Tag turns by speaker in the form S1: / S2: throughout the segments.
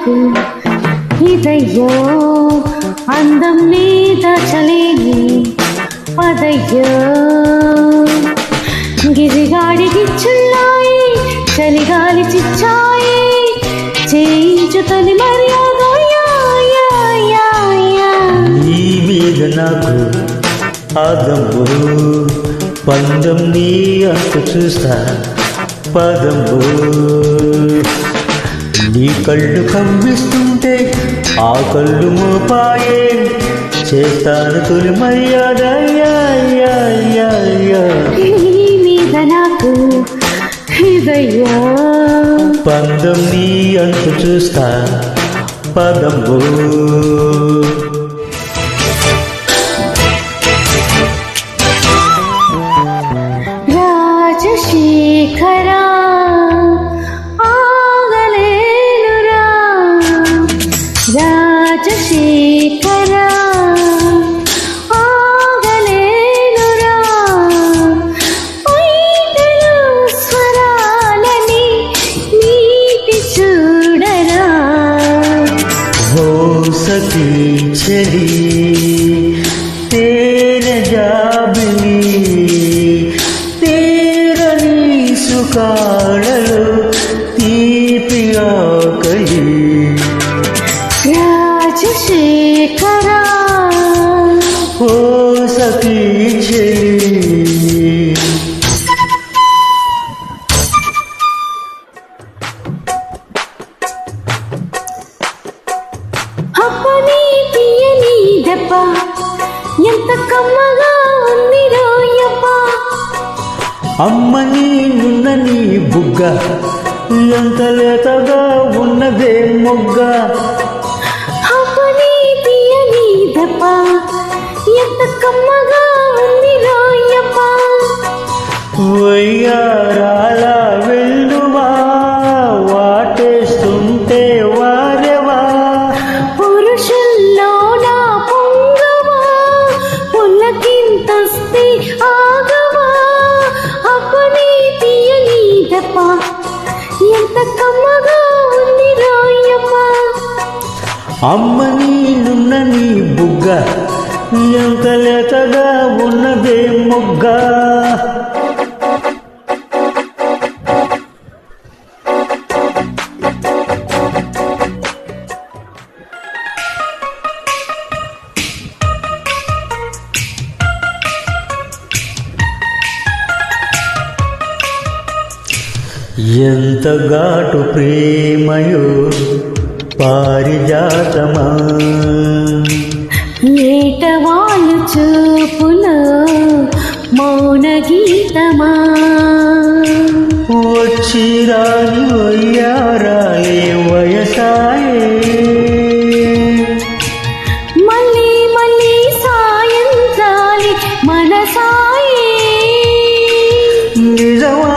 S1: నాకు ఇదయ్యో అందం మీద చలేని పదయ్యో గిరిగాడి గిచ్చున్నాయి చలిగాలి చిచ్చాయి చేయించుతని మర్యాద
S2: నీ మీద నాకు ఆదంబు పందం నీ అంత చూస్తా పదంబు నీ కళ్ళు కవ్విస్తుంటే ఆ కళ్ళు మోపాయే చేస్తాను తొలి మర్యాద
S1: నీ మీద నాకు ఇదయ్యా
S2: పందం నీ అంత చూస్తా పదంబు
S1: రాజశేఖరా ఆగలేనురా రాజశేఖరా ఆగలేనురా పైటలు స్వరాలని నీటి చూడరా
S2: ఓ సఖీ చెలి తేరే జాబిలి కాళలు తీపి ఆకలి
S1: రాజశేఖరా
S2: ఓ సఖీ చెలి
S1: అప్పని తీయని దెబ్బ ఎంత కమ్మగా ఉంది రోయప్ప
S2: అమ్మని నున్నని బుగ్గ ఎంత లేతగా ఉన్నదే మొగ్గ
S1: అప్పని తీయని దెబ్బ ఎంత కమ్మగా ఉంది రోయప్ప
S2: వయ్యారాల వెళ్ళువా వాటేస్తుంటే వారెవా
S1: పురుషుల్లో నా పొంగవా పుల్లకింతస్తే ఆగవా అప్పని తీయని దెబ్బ ఎంత కమ్మగా ఉంది రోయమ్మ
S2: అమ్మని నున్నని బుగ్గ ఎంత లేతగా ఉన్నదే మొగ్గ ఎంత ఘాటు ప్రేమయో పారిజాతమా
S1: ఏటవాళ్ళు చూపులో మౌన గీతమా
S2: వచ్చి రాని వయ్యారాలే వయసాయే
S1: మళ్ళీ మళ్ళీ సాయంత్రాలి మనసాయే
S2: నిజమా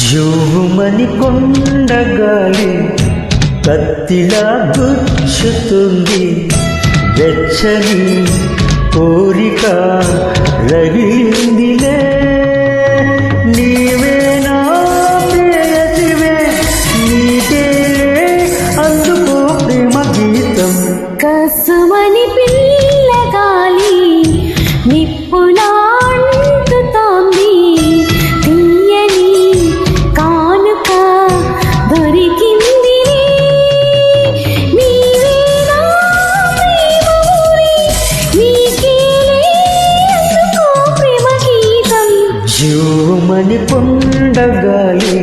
S2: జోమని కొండగాలి కత్తిలా గుచ్చుతుంది వెచ్చని కోరిక రగిలిందిలే నీవే నా ప్రేయసివే నీకే అందుకో ప్రేమ గీతం
S1: కసుమని పిల్లగాలి నిప్పులా అంటుతోంది తీయని కానుక దొరికింది నీవే నా ప్రేమ ఊరి నీకేలే అందుకో ప్రేమ గీతం
S2: జోమని కొండగాలి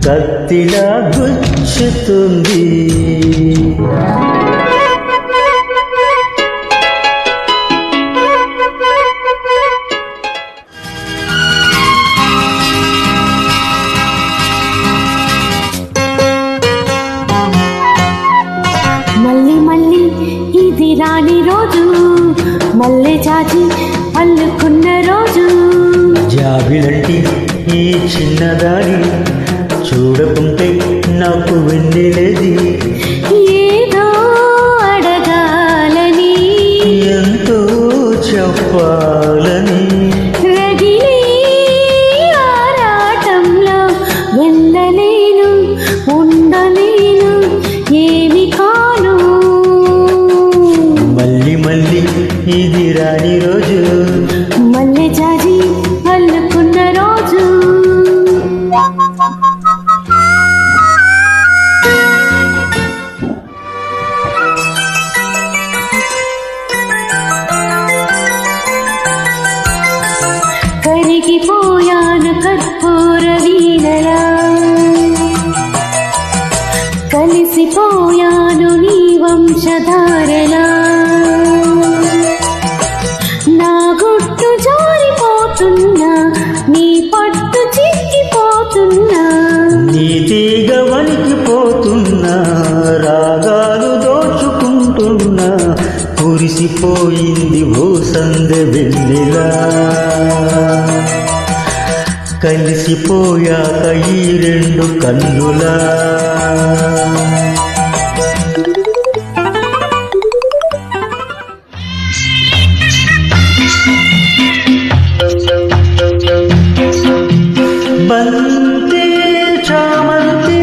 S2: కత్తిలా గుచ్చుతుంది
S1: మళ్ళీ మళ్ళీ ఇది రాని రోజు మల్లె చాచి అల్లుకున్న రోజు
S2: జాబిలంటి ఈ చిన్నదాని చూడకుంటే నాకు వెన్నెలది
S1: ఏదో అడగాలని
S2: ఎంతో చెప్పాలని
S1: రగిలే ఆరాటంలో వెళ్ళలేను ఉండలేను ఏమి కాను
S2: మళ్ళీ మళ్ళీ ఇది రాని రోజు
S1: మల్లె జాజి అల్లుకున్న రోజు కరిగిపోయాను కర్పూర వీణలా కలిసిపోయాను నీ వంశధారలా నా గుట్టు జారిపోతున్నా నీ పట్టు చిక్కిపోతున్నా
S2: నీ తీగ వణికిపోతున్నా రాగాలు దోచుకుంటున్నా కురిసిపోయింది ఓ సందె వెన్నెలా కలిసిపోయాక ఈ రెండు కన్నులా బంతి చామంతి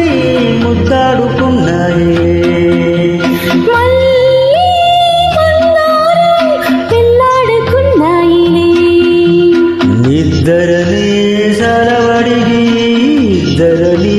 S2: ముద్దాడుకున్నాయే
S1: మళ్ళీ బంగారం పెళ్ళాడుకున్నాయిలే
S2: నిద్దరని సరవడిగి ఇద్దరని